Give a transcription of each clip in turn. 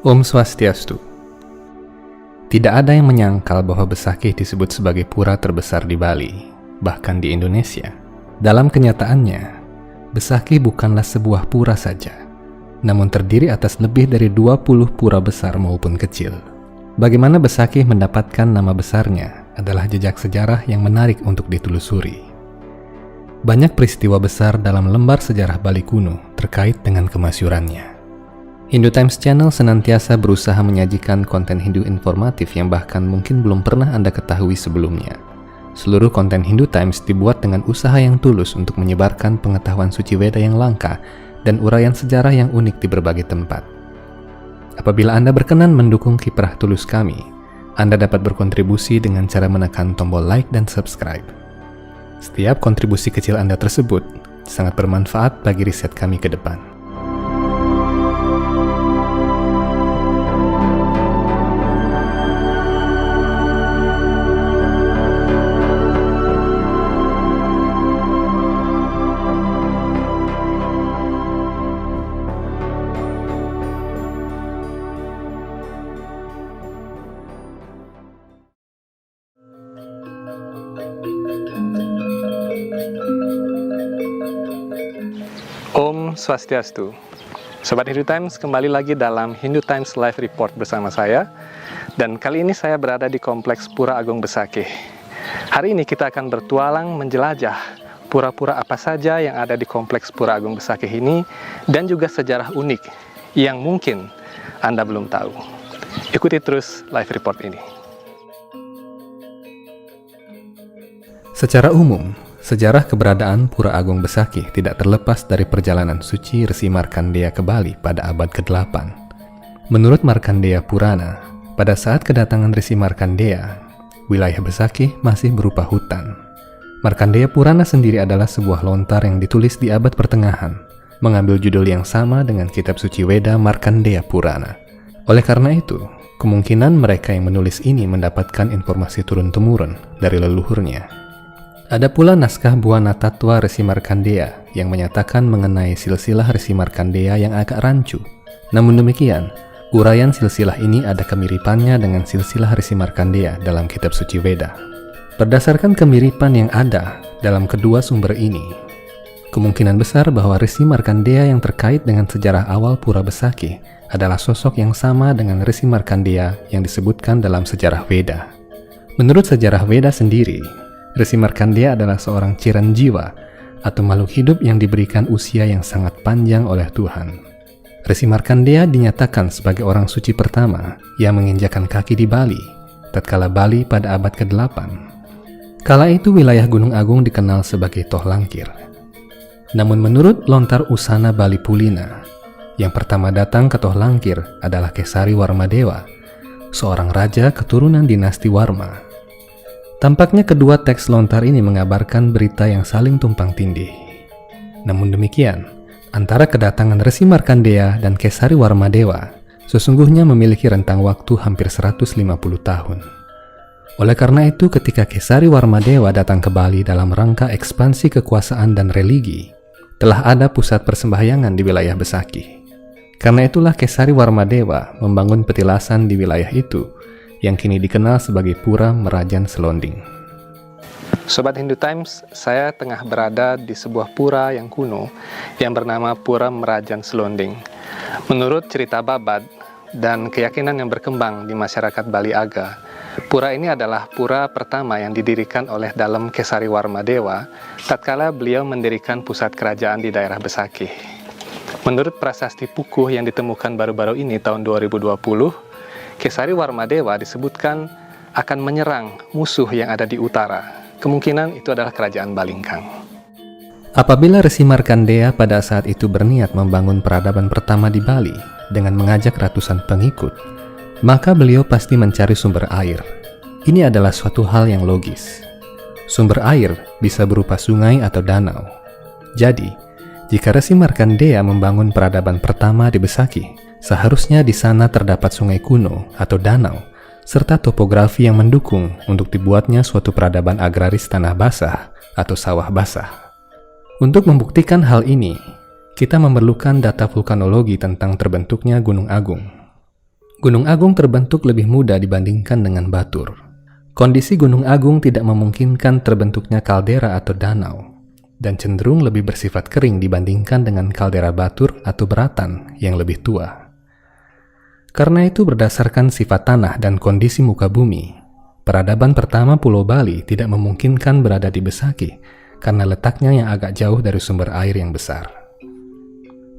Om Swastiastu. Tidak ada yang menyangkal bahwa Besakih disebut sebagai pura terbesar di Bali, bahkan di Indonesia. Dalam kenyataannya, Besakih bukanlah sebuah pura saja, namun terdiri atas lebih dari 20 pura besar maupun kecil. Bagaimana Besakih mendapatkan nama besarnya adalah jejak sejarah yang menarik untuk ditelusuri. Banyak peristiwa besar dalam lembar sejarah Bali kuno terkait dengan kemasyurannya. Hindu Times Channel senantiasa berusaha menyajikan konten Hindu informatif yang bahkan mungkin belum pernah Anda ketahui sebelumnya. Seluruh konten Hindu Times dibuat dengan usaha yang tulus untuk menyebarkan pengetahuan suci Weda yang langka dan uraian sejarah yang unik di berbagai tempat. Apabila Anda berkenan mendukung kiprah tulus kami, Anda dapat berkontribusi dengan cara menekan tombol like dan subscribe. Setiap kontribusi kecil Anda tersebut sangat bermanfaat bagi riset kami ke depan. Om Swastiastu. Sobat Hindu Times, kembali lagi dalam Hindu Times Live Report bersama saya. Dan kali ini saya berada di Kompleks Pura Agung Besakih. Hari ini kita akan bertualang menjelajah pura-pura apa saja yang ada di Kompleks Pura Agung Besakih ini, dan juga sejarah unik yang mungkin Anda belum tahu. Ikuti terus live report ini. Secara umum, sejarah keberadaan Pura Agung Besakih tidak terlepas dari perjalanan suci Resi Markandeya ke Bali pada abad ke-8. Menurut Markandeya Purana, pada saat kedatangan Resi Markandeya, wilayah Besakih masih berupa hutan. Markandeya Purana sendiri adalah sebuah lontar yang ditulis di abad pertengahan, mengambil judul yang sama dengan kitab suci Weda Markandeya Purana. Oleh karena itu, kemungkinan mereka yang menulis ini mendapatkan informasi turun-temurun dari leluhurnya. Ada pula naskah Buana Tattwa Resi Markandeya yang menyatakan mengenai silsilah Resi Markandeya yang agak rancu. Namun demikian, uraian silsilah ini ada kemiripannya dengan silsilah Resi Markandeya dalam kitab suci Weda. Berdasarkan kemiripan yang ada dalam kedua sumber ini, kemungkinan besar bahwa Resi Markandeya yang terkait dengan sejarah awal Pura Besakih adalah sosok yang sama dengan Resi Markandeya yang disebutkan dalam sejarah Weda. Menurut sejarah Weda sendiri, Resi Markandeya adalah seorang Chiranjiva atau makhluk hidup yang diberikan usia yang sangat panjang oleh Tuhan. Resi Markandeya dinyatakan sebagai orang suci pertama yang menginjakan kaki di Bali, tatkala Bali pada abad ke-8. Kala itu wilayah Gunung Agung dikenal sebagai Toh Langkir. Namun menurut lontar Usana Bali Pulina, yang pertama datang ke Toh Langkir adalah Kesari Warmadewa, seorang raja keturunan dinasti Warma. Tampaknya kedua teks lontar ini mengabarkan berita yang saling tumpang tindih. Namun demikian, antara kedatangan Resi Markandeya dan Kesari Warmadewa sesungguhnya memiliki rentang waktu hampir 150 tahun. Oleh karena itu, ketika Kesari Warmadewa datang ke Bali dalam rangka ekspansi kekuasaan dan religi, telah ada pusat persembahyangan di wilayah Besakih. Karena itulah Kesari Warmadewa membangun petilasan di wilayah itu, yang kini dikenal sebagai Pura Merajan Selonding. Sobat Hindu Times, saya tengah berada di sebuah pura yang kuno yang bernama Pura Merajan Selonding. Menurut cerita Babad dan keyakinan yang berkembang di masyarakat Bali Aga, pura ini adalah pura pertama yang didirikan oleh Dalem Kesari Warmadewa tatkala beliau mendirikan pusat kerajaan di daerah Besakih. Menurut prasasti Pukuh yang ditemukan baru-baru ini tahun 2020, Kesari Warmadewa disebutkan akan menyerang musuh yang ada di utara. Kemungkinan itu adalah kerajaan Balingkang. Apabila Resi Markandeya pada saat itu berniat membangun peradaban pertama di Bali dengan mengajak ratusan pengikut, maka beliau pasti mencari sumber air. Ini adalah suatu hal yang logis. Sumber air bisa berupa sungai atau danau. Jadi, jika Resi Markandeya membangun peradaban pertama di Besakih, seharusnya di sana terdapat sungai kuno atau danau, serta topografi yang mendukung untuk dibuatnya suatu peradaban agraris tanah basah atau sawah basah. Untuk membuktikan hal ini, kita memerlukan data vulkanologi tentang terbentuknya Gunung Agung. Gunung Agung terbentuk lebih muda dibandingkan dengan Batur. Kondisi Gunung Agung tidak memungkinkan terbentuknya kaldera atau danau, dan cenderung lebih bersifat kering dibandingkan dengan kaldera Batur atau Beratan yang lebih tua. Karena itu berdasarkan sifat tanah dan kondisi muka bumi, peradaban pertama Pulau Bali tidak memungkinkan berada di Besakih karena letaknya yang agak jauh dari sumber air yang besar.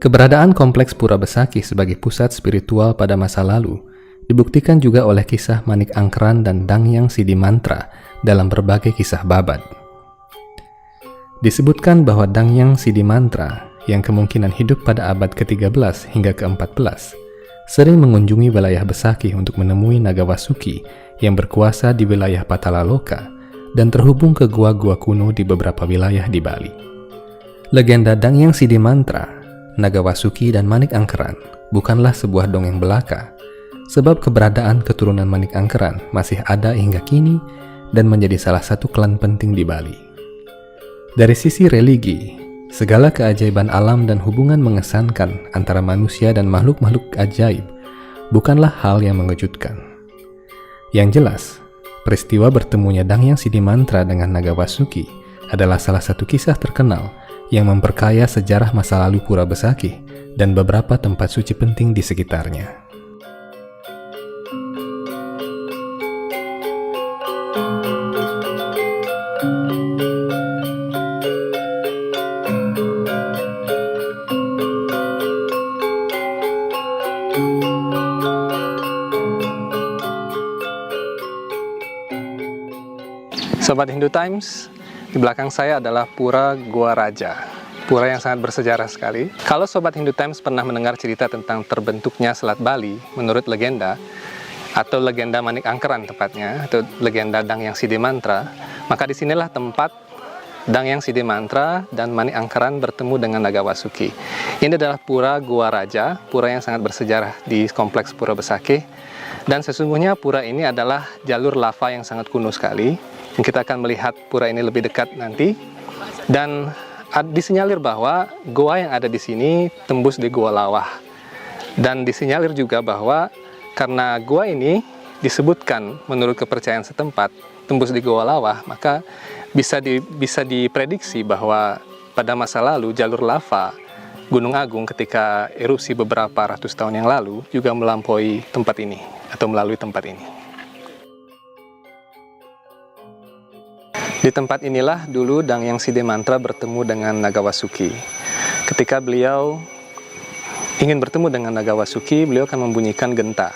Keberadaan kompleks Pura Besakih sebagai pusat spiritual pada masa lalu dibuktikan juga oleh kisah Manik Angkeran dan Dangyang Sidimantra dalam berbagai kisah Babad. Disebutkan bahwa Dangyang Sidimantra yang kemungkinan hidup pada abad ke-13 hingga ke-14 sering mengunjungi wilayah Besakih untuk menemui Naga Wasuki yang berkuasa di wilayah Patalaloka dan terhubung ke gua-gua kuno di beberapa wilayah di Bali. Legenda Dangyang Sidimantra, Naga Wasuki dan Manik Angkeran bukanlah sebuah dongeng belaka, sebab keberadaan keturunan Manik Angkeran masih ada hingga kini dan menjadi salah satu klan penting di Bali. Dari sisi religi, segala keajaiban alam dan hubungan mengesankan antara manusia dan makhluk-makhluk ajaib bukanlah hal yang mengejutkan. Yang jelas, peristiwa bertemunya Dangyang Sidimantra dengan Naga Wasuki adalah salah satu kisah terkenal yang memperkaya sejarah masa lalu Pura Besakih dan beberapa tempat suci penting di sekitarnya. Sobat Hindu Times, di belakang saya adalah Pura Gua Raja, pura yang sangat bersejarah sekali. Kalau Sobat Hindu Times pernah mendengar cerita tentang terbentuknya Selat Bali menurut legenda, atau legenda Manik Angkeran tepatnya, atau legenda Dangyang Sidimantra, maka disinilah tempat Dangyang Sidimantra dan Manik Angkeran bertemu dengan Naga Wasuki. Ini adalah Pura Gua Raja, pura yang sangat bersejarah di kompleks Pura Besakih, dan sesungguhnya pura ini adalah jalur lava yang sangat kuno sekali. Kita akan melihat pura ini lebih dekat nanti, dan disinyalir bahwa goa yang ada di sini tembus di Gua Lawah, dan disinyalir juga bahwa karena gua ini disebutkan menurut kepercayaan setempat tembus di Gua Lawah, maka bisa diprediksi bahwa pada masa lalu jalur lava Gunung Agung ketika erupsi beberapa ratus tahun yang lalu juga melampaui tempat ini atau melalui tempat ini. Di tempat inilah dulu Dangyang Sidimantra bertemu dengan Naga Wasuki. Ketika beliau ingin bertemu dengan Naga Wasuki, beliau akan membunyikan genta.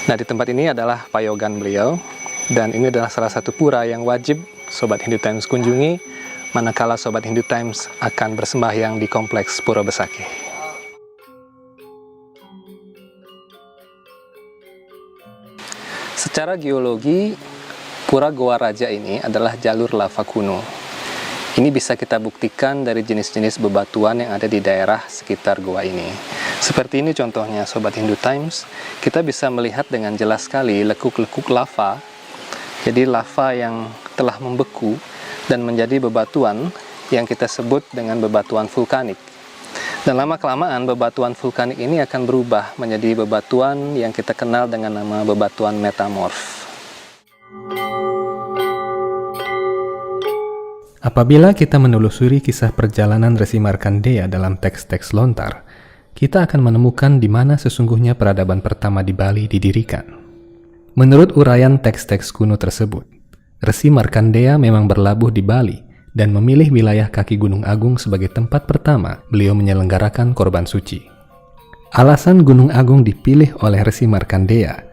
Nah, di tempat ini adalah payogan beliau, dan ini adalah salah satu pura yang wajib Sobat Hindu Times kunjungi manakala Sobat Hindu Times akan bersembahyang di kompleks Pura Besakih. Secara geologi, Pura Gua Raja ini adalah jalur lava kuno. Ini bisa kita buktikan dari jenis-jenis bebatuan yang ada di daerah sekitar gua ini. Seperti ini contohnya Sobat Hindu Times, kita bisa melihat dengan jelas sekali lekuk-lekuk lava. Jadi lava yang telah membeku dan menjadi bebatuan yang kita sebut dengan bebatuan vulkanik. Dan lama-kelamaan bebatuan vulkanik ini akan berubah menjadi bebatuan yang kita kenal dengan nama bebatuan metamorf. Apabila kita menelusuri kisah perjalanan Resi Markandeya dalam teks-teks lontar, kita akan menemukan di mana sesungguhnya peradaban pertama di Bali didirikan. Menurut uraian teks-teks kuno tersebut, Resi Markandeya memang berlabuh di Bali dan memilih wilayah kaki Gunung Agung sebagai tempat pertama beliau menyelenggarakan korban suci. Alasan Gunung Agung dipilih oleh Resi Markandeya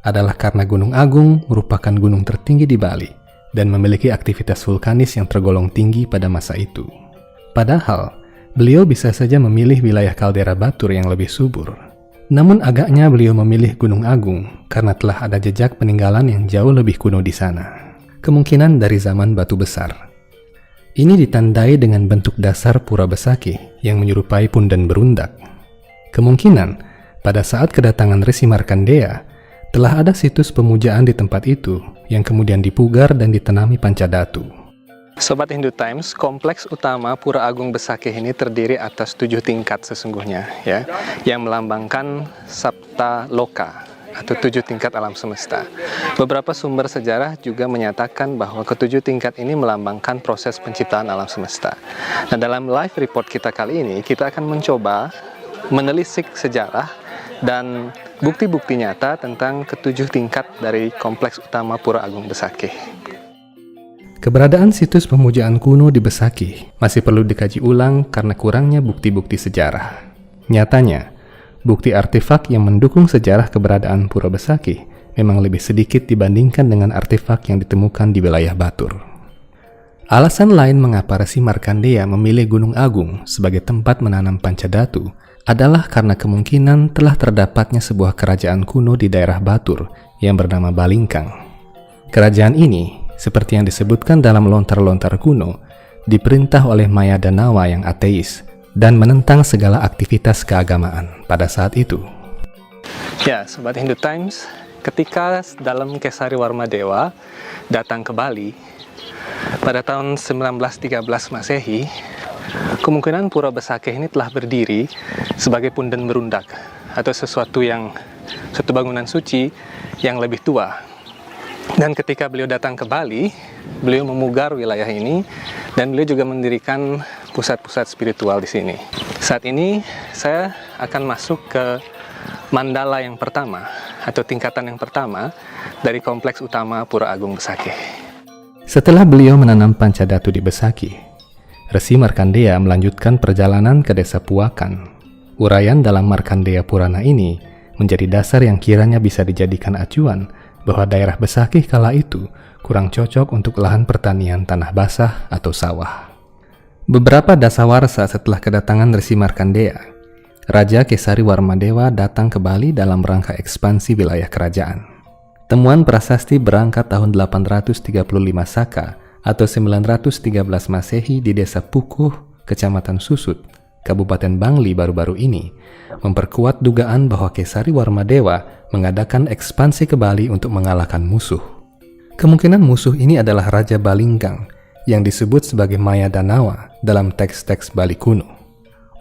adalah karena Gunung Agung merupakan gunung tertinggi di Bali dan memiliki aktivitas vulkanis yang tergolong tinggi pada masa itu. Padahal, beliau bisa saja memilih wilayah kaldera Batur yang lebih subur. Namun agaknya beliau memilih Gunung Agung karena telah ada jejak peninggalan yang jauh lebih kuno di sana. Kemungkinan dari zaman batu besar. Ini ditandai dengan bentuk dasar Pura Besakih yang menyerupai pundan berundak. Kemungkinan, pada saat kedatangan Resi Markandeya, telah ada situs pemujaan di tempat itu yang kemudian dipugar dan ditanami pancadatu. Sobat Hindu Times, kompleks utama Pura Agung Besakih ini terdiri atas 7 tingkat sesungguhnya, ya, yang melambangkan Sapta Loka atau 7 tingkat alam semesta. Beberapa sumber sejarah juga menyatakan bahwa ketujuh tingkat ini melambangkan proses penciptaan alam semesta. Nah, dalam live report kita kali ini, kita akan mencoba menelisik sejarah dan bukti-bukti nyata tentang ketujuh tingkat dari kompleks utama Pura Agung Besakih. Keberadaan situs pemujaan kuno di Besakih masih perlu dikaji ulang karena kurangnya bukti-bukti sejarah. Nyatanya, bukti artefak yang mendukung sejarah keberadaan Pura Besakih memang lebih sedikit dibandingkan dengan artefak yang ditemukan di wilayah Batur. Alasan lain mengapa Resi Markandeya memilih Gunung Agung sebagai tempat menanam pancadatu adalah karena kemungkinan telah terdapatnya sebuah kerajaan kuno di daerah Batur yang bernama Balingkang. Kerajaan ini, seperti yang disebutkan dalam lontar-lontar kuno, diperintah oleh Maya Danawa yang ateis dan menentang segala aktivitas keagamaan pada saat itu. Ya, Sobat Hindu Times, ketika dalam Kesari Warmadewa datang ke Bali pada tahun 1913 Masehi, kemungkinan Pura Besakih ini telah berdiri sebagai punden berundak atau satu bangunan suci yang lebih tua. Dan ketika beliau datang ke Bali, beliau memugar wilayah ini dan beliau juga mendirikan pusat-pusat spiritual di sini. Saat ini saya akan masuk ke mandala yang pertama atau tingkatan yang pertama dari kompleks utama Pura Agung Besakih. Setelah beliau menanam pancadatu di Besakih, Resi Markandeya melanjutkan perjalanan ke desa Puakan. Uraian dalam Markandeya Purana ini menjadi dasar yang kiranya bisa dijadikan acuan bahwa daerah Besakih kala itu kurang cocok untuk lahan pertanian tanah basah atau sawah. Beberapa dasawarsa setelah kedatangan Resi Markandeya, Raja Kesari Warmadewa datang ke Bali dalam rangka ekspansi wilayah kerajaan. Temuan prasasti berangkat tahun 835 Saka atau 913 Masehi di desa Pukuh, Kecamatan Susut, Kabupaten Bangli baru-baru ini memperkuat dugaan bahwa Kesari Warmadewa mengadakan ekspansi ke Bali untuk mengalahkan musuh. Kemungkinan musuh ini adalah Raja Balingkang yang disebut sebagai Maya Danawa dalam teks-teks Bali kuno.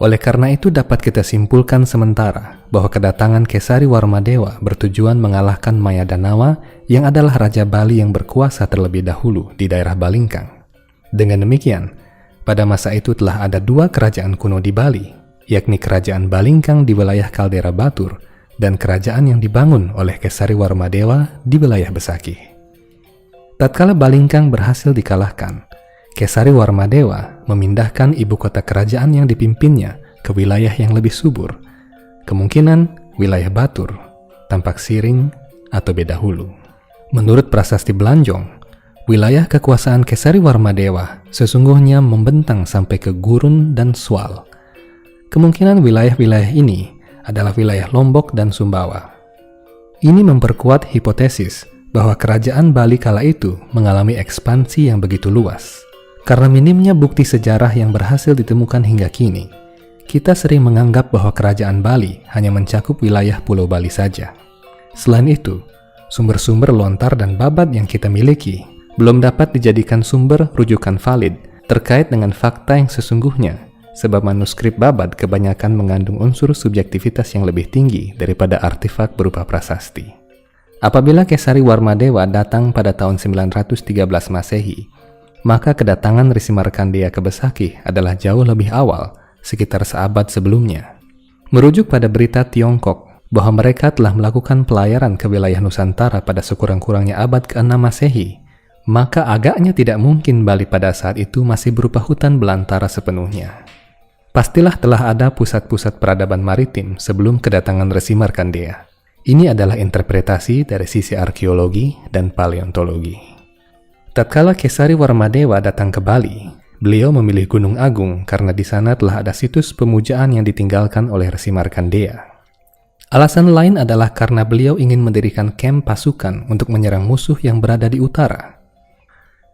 Oleh karena itu dapat kita simpulkan sementara bahwa kedatangan Kesari Warmadewa bertujuan mengalahkan Maya Danawa yang adalah Raja Bali yang berkuasa terlebih dahulu di daerah Balingkang. Dengan demikian, pada masa itu telah ada 2 kerajaan kuno di Bali, yakni Kerajaan Balingkang di wilayah Kaldera Batur dan kerajaan yang dibangun oleh Kesari Warmadewa di wilayah Besakih. Tatkala Balingkang berhasil dikalahkan, Kesari Warmadewa memindahkan ibu kota kerajaan yang dipimpinnya ke wilayah yang lebih subur, kemungkinan wilayah Batur, Tampak Siring, atau Bedahulu. Menurut prasasti Belanjong, wilayah kekuasaan Kesari Warmadewa sesungguhnya membentang sampai ke Gurun dan Swal. Kemungkinan wilayah-wilayah ini adalah wilayah Lombok dan Sumbawa. Ini memperkuat hipotesis bahwa kerajaan Bali kala itu mengalami ekspansi yang begitu luas. Karena minimnya bukti sejarah yang berhasil ditemukan hingga kini, kita sering menganggap bahwa kerajaan Bali hanya mencakup wilayah Pulau Bali saja. Selain itu, sumber-sumber lontar dan babat yang kita miliki belum dapat dijadikan sumber rujukan valid terkait dengan fakta yang sesungguhnya, sebab manuskrip babat kebanyakan mengandung unsur subjektivitas yang lebih tinggi daripada artefak berupa prasasti. Apabila Kesari Warmadewa datang pada tahun 913 Masehi, maka kedatangan Resi Markandeya ke Besakih adalah jauh lebih awal, sekitar seabad sebelumnya. Merujuk pada berita Tiongkok bahwa mereka telah melakukan pelayaran ke wilayah Nusantara pada sekurang-kurangnya abad ke-6 Masehi, maka agaknya tidak mungkin Bali pada saat itu masih berupa hutan belantara sepenuhnya. Pastilah telah ada pusat-pusat peradaban maritim sebelum kedatangan Resi Markandeya. Ini adalah interpretasi dari sisi arkeologi dan paleontologi. Tatkala Kesari Warmadewa datang ke Bali, beliau memilih Gunung Agung karena di sana telah ada situs pemujaan yang ditinggalkan oleh Resi Markandeya. Alasan lain adalah karena beliau ingin mendirikan kamp pasukan untuk menyerang musuh yang berada di utara.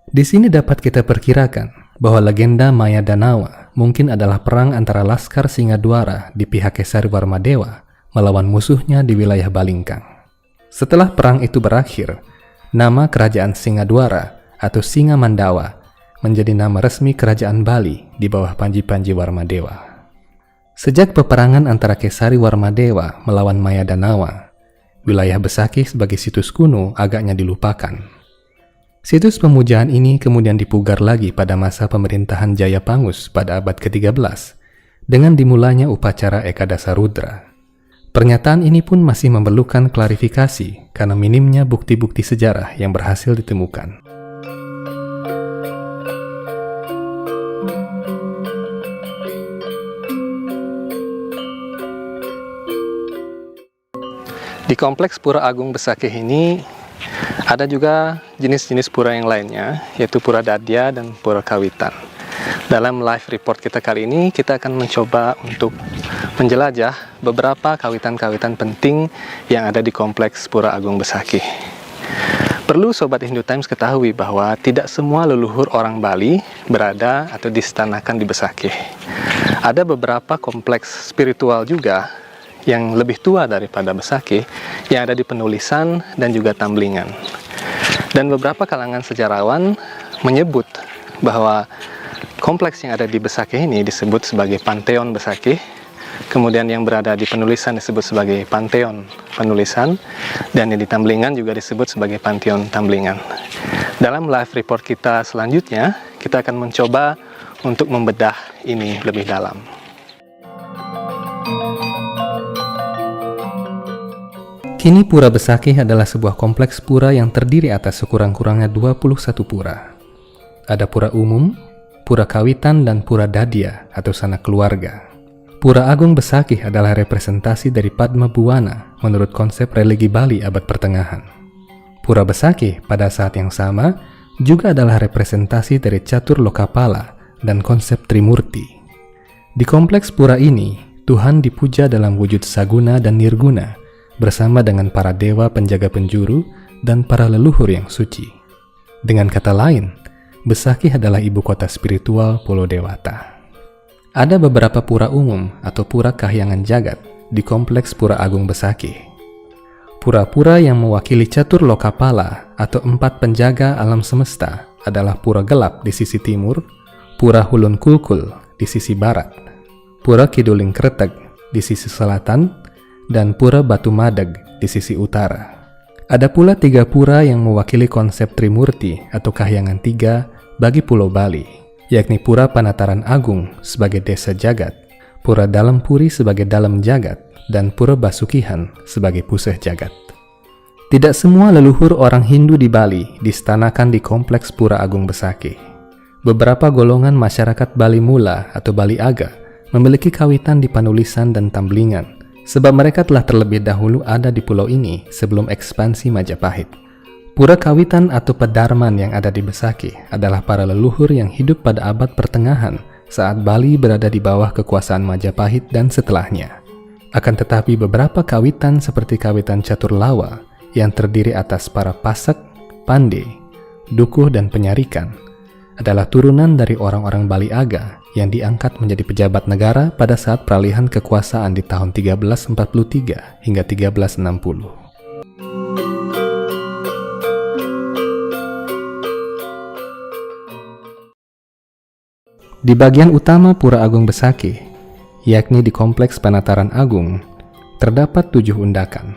Di sini dapat kita perkirakan bahwa legenda Maya Danawa mungkin adalah perang antara Laskar Singadwara di pihak Kesari Warmadewa melawan musuhnya di wilayah Balingkang. Setelah perang itu berakhir, nama kerajaan Singadwara atau Singa Mandawa menjadi nama resmi kerajaan Bali di bawah Panji-Panji Warmadewa. Sejak peperangan antara Kesari Warmadewa melawan Maya Danawa, wilayah Besakih sebagai situs kuno agaknya dilupakan. Situs pemujaan ini kemudian dipugar lagi pada masa pemerintahan Jayapangus pada abad ke-13 dengan dimulainya upacara Ekadasa Rudra. Pernyataan ini pun masih memerlukan klarifikasi karena minimnya bukti-bukti sejarah yang berhasil ditemukan. Di kompleks Pura Agung Besakih ini ada juga jenis-jenis pura yang lainnya, yaitu Pura Dadya dan Pura Kawitan. Dalam live report kita kali ini, kita akan mencoba untuk menjelajah beberapa kawitan-kawitan penting yang ada di kompleks Pura Agung Besakih. Perlu Sobat Hindu Times ketahui bahwa tidak semua leluhur orang Bali berada atau distanakan di Besakih. Ada beberapa kompleks spiritual juga yang lebih tua daripada Besakih yang ada di Penulisan dan juga Tamblingan. Dan beberapa kalangan sejarawan menyebut bahwa kompleks yang ada di Besakih ini disebut sebagai Panteon Besakih, kemudian yang berada di Penulisan disebut sebagai Panteon Penulisan, dan yang di Tamblingan juga disebut sebagai Panteon Tamblingan. Dalam live report kita selanjutnya, kita akan mencoba untuk membedah ini lebih dalam. Kini Pura Besakih adalah sebuah kompleks pura yang terdiri atas sekurang-kurangnya 21 pura. Ada pura umum, Pura Kawitan, dan Pura Dadya atau sanak keluarga. Pura Agung Besakih adalah representasi dari Padma Buwana menurut konsep religi Bali abad pertengahan. Pura Besakih pada saat yang sama juga adalah representasi dari Catur Lokapala dan konsep Trimurti. Di kompleks pura ini, Tuhan dipuja dalam wujud Saguna dan Nirguna bersama dengan para dewa penjaga penjuru dan para leluhur yang suci. Dengan kata lain, Besakih adalah ibu kota spiritual Pulau Dewata. Ada beberapa pura umum atau pura kahyangan jagat di kompleks Pura Agung Besakih. Pura-pura yang mewakili Catur Lokapala atau 4 penjaga alam semesta adalah Pura Gelap di sisi timur, Pura Hulun Kulkul di sisi barat, Pura Kiduling Kretek di sisi selatan, dan Pura Batu Madeg di sisi utara. Ada pula 3 pura yang mewakili konsep Trimurti atau kahyangan 3 bagi Pulau Bali, yakni Pura Panataran Agung sebagai desa jagat, Pura Dalam Puri sebagai dalam jagat, dan Pura Basukihan sebagai puseh jagat. Tidak semua leluhur orang Hindu di Bali distanakan di kompleks Pura Agung Besakih. Beberapa golongan masyarakat Bali Mula atau Bali Aga memiliki kawitan di Panulisan dan Tamblingan, sebab mereka telah terlebih dahulu ada di pulau ini sebelum ekspansi Majapahit. Pura Kawitan atau Pedarman yang ada di Besakih adalah para leluhur yang hidup pada abad pertengahan saat Bali berada di bawah kekuasaan Majapahit dan setelahnya. Akan tetapi beberapa kawitan seperti kawitan Catur Lawa yang terdiri atas para Pasak, Pande, Dukuh, dan Penyarikan adalah turunan dari orang-orang Bali Aga yang diangkat menjadi pejabat negara pada saat peralihan kekuasaan di tahun 1343 hingga 1360. Di bagian utama Pura Agung Besakih, yakni di Kompleks Panataran Agung, terdapat 7 undakan.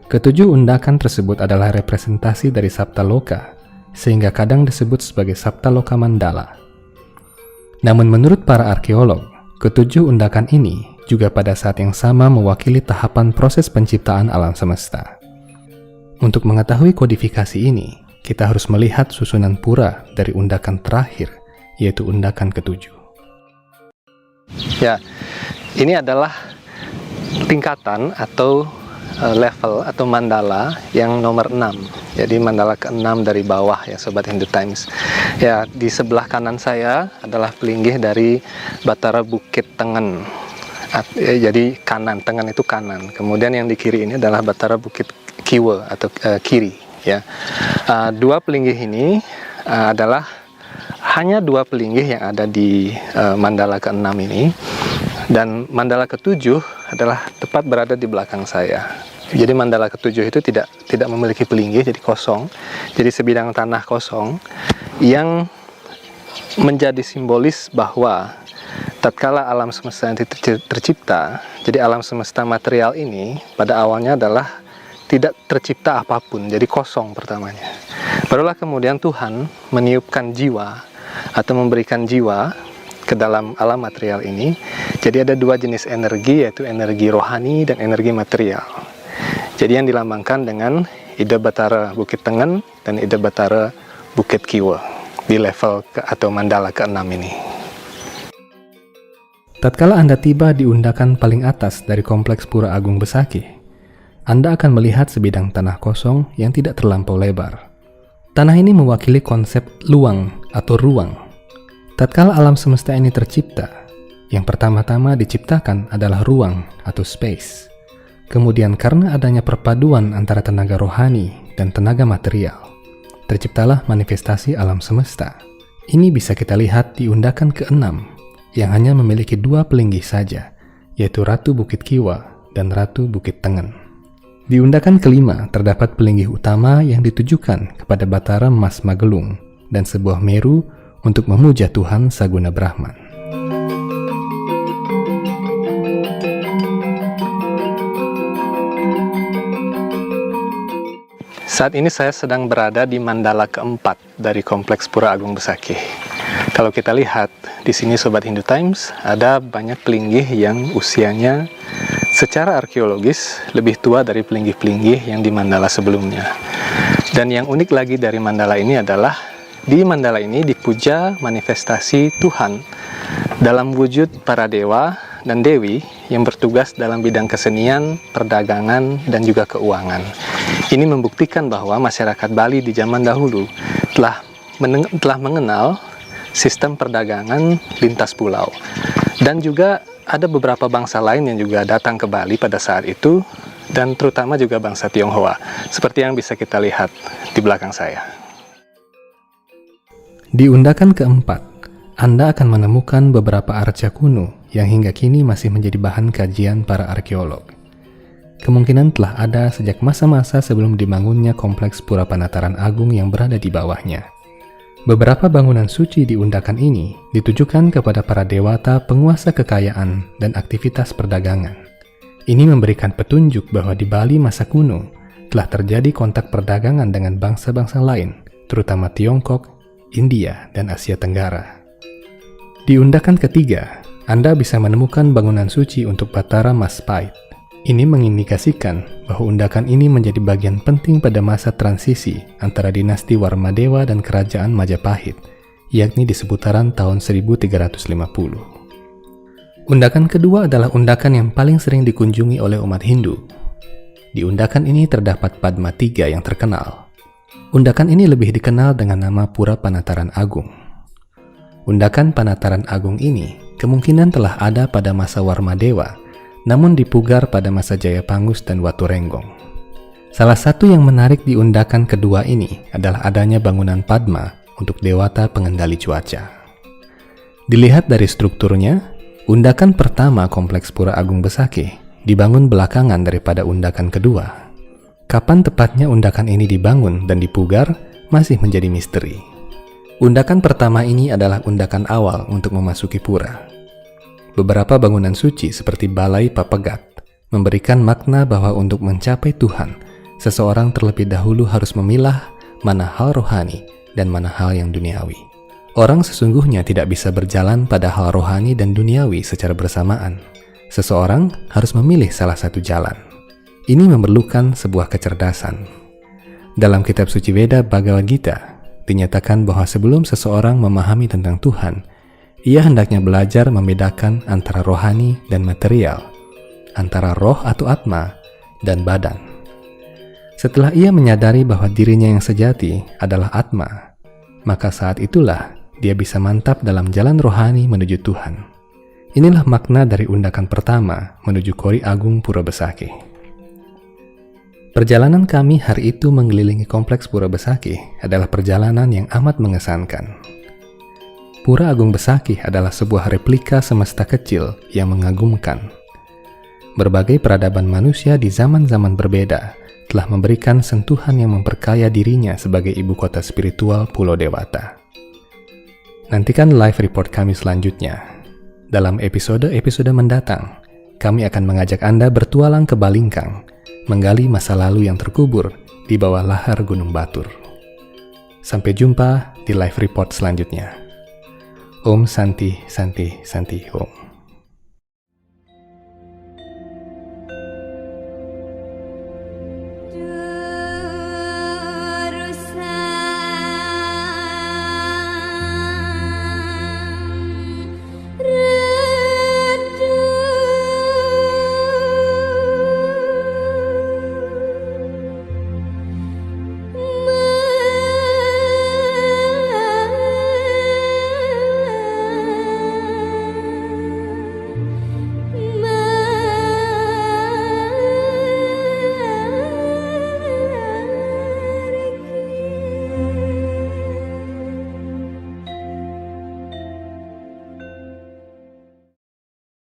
Ketujuh undakan tersebut adalah representasi dari Saptaloka, sehingga kadang disebut sebagai Saptaloka Mandala. Namun menurut para arkeolog, ketujuh undakan ini juga pada saat yang sama mewakili tahapan proses penciptaan alam semesta. Untuk mengetahui kodifikasi ini, kita harus melihat susunan pura dari undakan terakhir, yaitu undakan ketujuh. Ya, ini adalah tingkatan atau level atau mandala yang nomor 6. Jadi mandala ke-6 dari bawah ya Sobat Hindu Times. Ya, di sebelah kanan saya adalah pelinggih dari Batara Bukit Tengen. Jadi kanan, Tengen itu kanan. Kemudian yang di kiri ini adalah Batara Bukit Kiwe atau kiri ya. Dua pelinggih ini adalah hanya dua pelinggih yang ada di mandala ke-6 ini. Dan mandala ke-7 adalah tepat berada di belakang saya. Jadi mandala ke-7 itu tidak memiliki pelinggih, jadi kosong. Jadi sebidang tanah kosong yang menjadi simbolis bahwa tatkala alam semesta itu tercipta, jadi alam semesta material ini pada awalnya adalah tidak tercipta apapun, jadi kosong pertamanya. Barulah kemudian Tuhan meniupkan jiwa atau memberikan jiwa ke dalam alam material ini. Jadi ada dua jenis energi, yaitu energi rohani dan energi material. Jadi yang dilambangkan dengan Ida Batara Bukit Tengen dan Ida Batara Bukit Kiwa di level atau mandala ke-6 ini. Tatkala Anda tiba di undakan paling atas dari kompleks Pura Agung Besakih, Anda akan melihat sebidang tanah kosong yang tidak terlampau lebar. Tanah ini mewakili konsep luang atau ruang. Tatkala alam semesta ini tercipta, yang pertama-tama diciptakan adalah ruang atau space. Kemudian karena adanya perpaduan antara tenaga rohani dan tenaga material, terciptalah manifestasi alam semesta. Ini bisa kita lihat di undakan ke-6 yang hanya memiliki dua pelinggih saja, yaitu Ratu Bukit Kiwa dan Ratu Bukit Tengen. Di undakan ke-5 terdapat pelinggih utama yang ditujukan kepada Batara Mas Magelung dan sebuah meru untuk memuja Tuhan Saguna Brahman. Saat ini saya sedang berada di mandala keempat dari kompleks Pura Agung Besakih. Kalau kita lihat di sini Sobat Hindu Times, ada banyak pelinggih yang usianya secara arkeologis lebih tua dari pelinggih-pelinggih yang di mandala sebelumnya. Dan yang unik lagi dari mandala ini adalah di mandala ini dipuja manifestasi Tuhan dalam wujud para dewa dan dewi yang bertugas dalam bidang kesenian, perdagangan, dan juga keuangan. Ini membuktikan bahwa masyarakat Bali di zaman dahulu telah mengenal sistem perdagangan lintas pulau. Dan juga ada beberapa bangsa lain yang juga datang ke Bali pada saat itu, dan terutama juga bangsa Tionghoa, seperti yang bisa kita lihat di belakang saya. Di undakan keempat, Anda akan menemukan beberapa arca kuno yang hingga kini masih menjadi bahan kajian para arkeolog. Kemungkinan telah ada sejak masa-masa sebelum dibangunnya kompleks Pura Panataran Agung yang berada di bawahnya. Beberapa bangunan suci di undakan ini ditujukan kepada para dewata penguasa kekayaan dan aktivitas perdagangan. Ini memberikan petunjuk bahwa di Bali masa kuno telah terjadi kontak perdagangan dengan bangsa-bangsa lain, terutama Tiongkok, India, dan Asia Tenggara. Di undakan ketiga, Anda bisa menemukan bangunan suci untuk Batara Mas Pait. Ini mengindikasikan bahwa undakan ini menjadi bagian penting pada masa transisi antara dinasti Warmadewa dan kerajaan Majapahit, yakni di seputaran tahun 1350. Undakan kedua adalah undakan yang paling sering dikunjungi oleh umat Hindu. Di undakan ini terdapat Padma III yang terkenal. Undakan ini lebih dikenal dengan nama Pura Panataran Agung. Undakan Panataran Agung ini kemungkinan telah ada pada masa Warmadewa, namun dipugar pada masa Jayapangus dan Waturenggong. Salah satu yang menarik di undakan kedua ini adalah adanya bangunan Padma untuk dewata pengendali cuaca. Dilihat dari strukturnya, undakan pertama kompleks Pura Agung Besakih dibangun belakangan daripada undakan kedua. Kapan tepatnya undakan ini dibangun dan dipugar masih menjadi misteri. Undakan pertama ini adalah undakan awal untuk memasuki pura. Beberapa bangunan suci seperti Balai Papegat memberikan makna bahwa untuk mencapai Tuhan, seseorang terlebih dahulu harus memilah mana hal rohani dan mana hal yang duniawi. Orang sesungguhnya tidak bisa berjalan pada hal rohani dan duniawi secara bersamaan. Seseorang harus memilih salah satu jalan. Ini memerlukan sebuah kecerdasan. Dalam kitab suci Veda Bhagavad Gita, dinyatakan bahwa sebelum seseorang memahami tentang Tuhan, ia hendaknya belajar membedakan antara rohani dan material, antara roh atau atma dan badan. Setelah ia menyadari bahwa dirinya yang sejati adalah atma, maka saat itulah dia bisa mantap dalam jalan rohani menuju Tuhan. Inilah makna dari undakan pertama menuju Kori Agung Pura Besakih. Perjalanan kami hari itu mengelilingi kompleks Pura Besakih adalah perjalanan yang amat mengesankan. Pura Agung Besakih adalah sebuah replika semesta kecil yang mengagumkan. Berbagai peradaban manusia di zaman-zaman berbeda telah memberikan sentuhan yang memperkaya dirinya sebagai ibu kota spiritual Pulau Dewata. Nantikan live report kami selanjutnya. Dalam episode-episode mendatang, kami akan mengajak Anda bertualang ke Balingkang, menggali masa lalu yang terkubur di bawah lahar Gunung Batur. Sampai jumpa di live report selanjutnya. Om Santi Santi Santi Om.